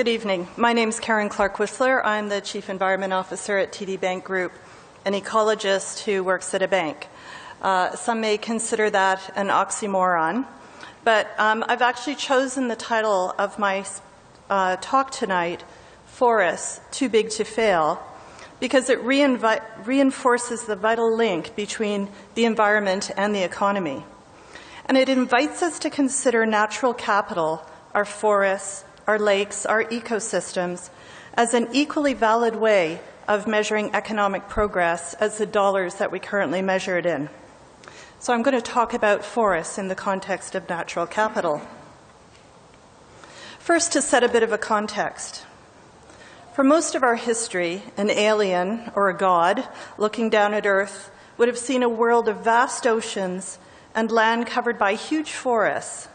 Good evening. My name is Clarke Whistler. I'm the Chief Environment Officer at TD Bank Group, an ecologist who works at a bank. Some may consider that an oxymoron, but I've actually chosen the title of my talk tonight, Forests Too Big to Fail, because it reinforces the vital link between the environment and the economy. And it invites us to consider natural capital, our forests, our lakes, our ecosystems, as an equally valid way of measuring economic progress as the dollars that we currently measure it in. So I'm going to talk about forests in the context of natural capital. First, to set a bit of a context. For most of our history, an alien or a god looking down at Earth would have seen a world of vast oceans and land covered by huge forests.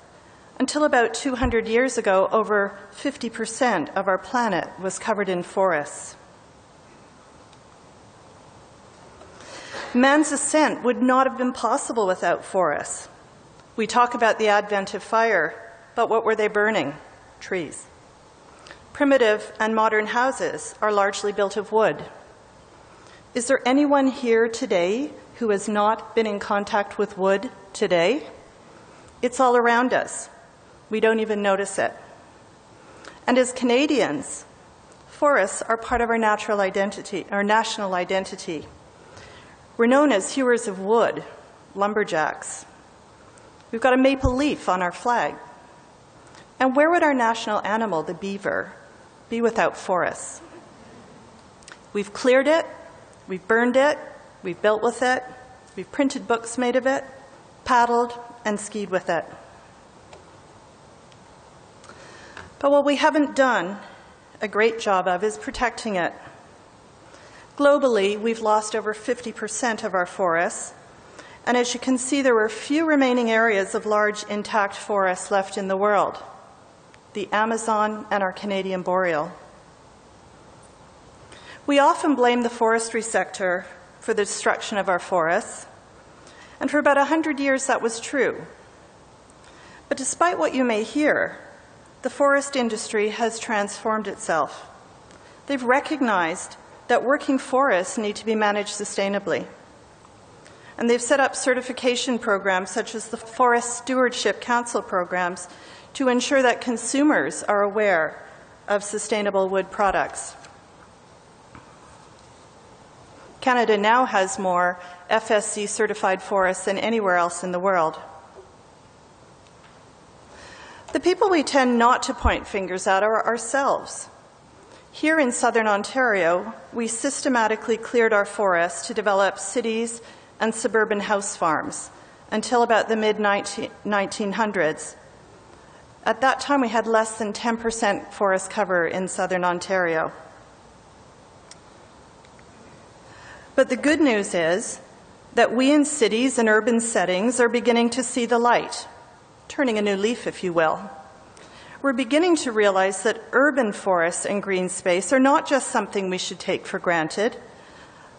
Until about 200 years ago, over 50% of our planet was covered in forests. Man's ascent would not have been possible without forests. We talk about the advent of fire, but what were they burning? Trees. Primitive and modern houses are largely built of wood. Is there anyone here today who has not been in contact with wood today? It's all around us. We don't even notice it. And as Canadians, forests are part of our natural identity, our national identity. We're known as hewers of wood, lumberjacks. We've got a maple leaf on our flag. And where would our national animal, the beaver, be without forests? We've cleared it, we've burned it, we've built with it, we've printed books made of it, paddled and skied with it. But what we haven't done a great job of is protecting it. Globally, we've lost over 50% of our forests, and as you can see, there were few remaining areas of large intact forests left in the world: the Amazon and our Canadian boreal. We often blame the forestry sector for the destruction of our forests, and for about 100 years that was true. But despite what you may hear, the forest industry has transformed itself. They've recognized that working forests need to be managed sustainably. And they've set up certification programs such as the Forest Stewardship Council programs to ensure that consumers are aware of sustainable wood products. Canada now has more FSC certified forests than anywhere else in the world. The people we tend not to point fingers at are ourselves. Here in southern Ontario, we systematically cleared our forests to develop cities and suburban house farms until about the mid-1900s. At that time, we had less than 10% forest cover in southern Ontario. But the good news is that we in cities and urban settings are beginning to see the light, turning a new leaf, if you will. We're beginning to realize that urban forests and green space are not just something we should take for granted,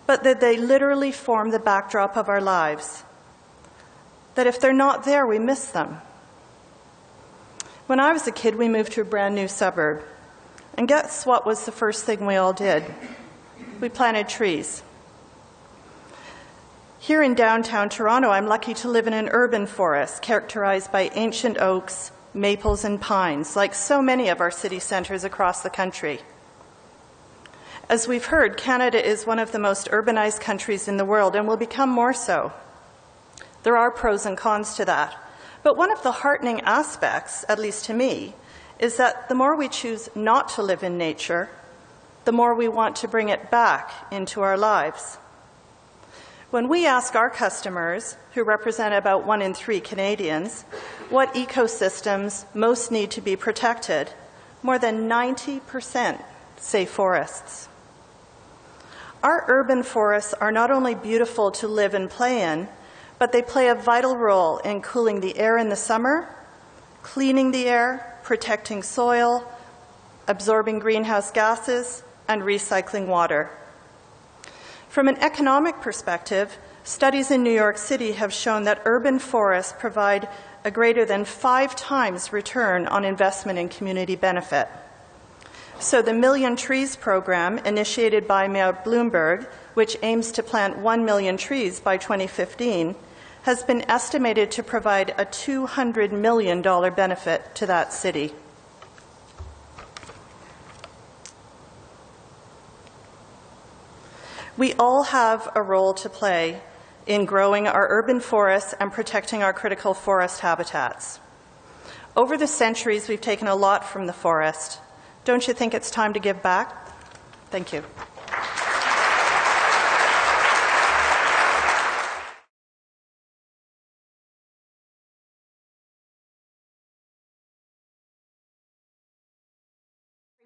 but that they literally form the backdrop of our lives. That if they're not there, we miss them. When I was a kid, we moved to a brand new suburb. And guess what was the first thing we all did? We planted trees. Here in downtown Toronto, I'm lucky to live in an urban forest characterized by ancient oaks, maples, and pines, like so many of our city centres across the country. As we've heard, Canada is one of the most urbanized countries in the world and will become more so. There are pros and cons to that. But one of the heartening aspects, at least to me, is that the more we choose not to live in nature, the more we want to bring it back into our lives. When we ask our customers, who represent about 1 in 3 Canadians, what ecosystems most need to be protected, more than 90% say forests. Our urban forests are not only beautiful to live and play in, but they play a vital role in cooling the air in the summer, cleaning the air, protecting soil, absorbing greenhouse gases, and recycling water. From an economic perspective, studies in New York City have shown that urban forests provide a greater than 5 times return on investment in community benefit. So the Million Trees program, initiated by Mayor Bloomberg, which aims to plant 1 million trees by 2015, has been estimated to provide a $200 million benefit to that city. We all have a role to play in growing our urban forests and protecting our critical forest habitats. Over the centuries, we've taken a lot from the forest. Don't you think it's time to give back? Thank you.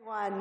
Everyone,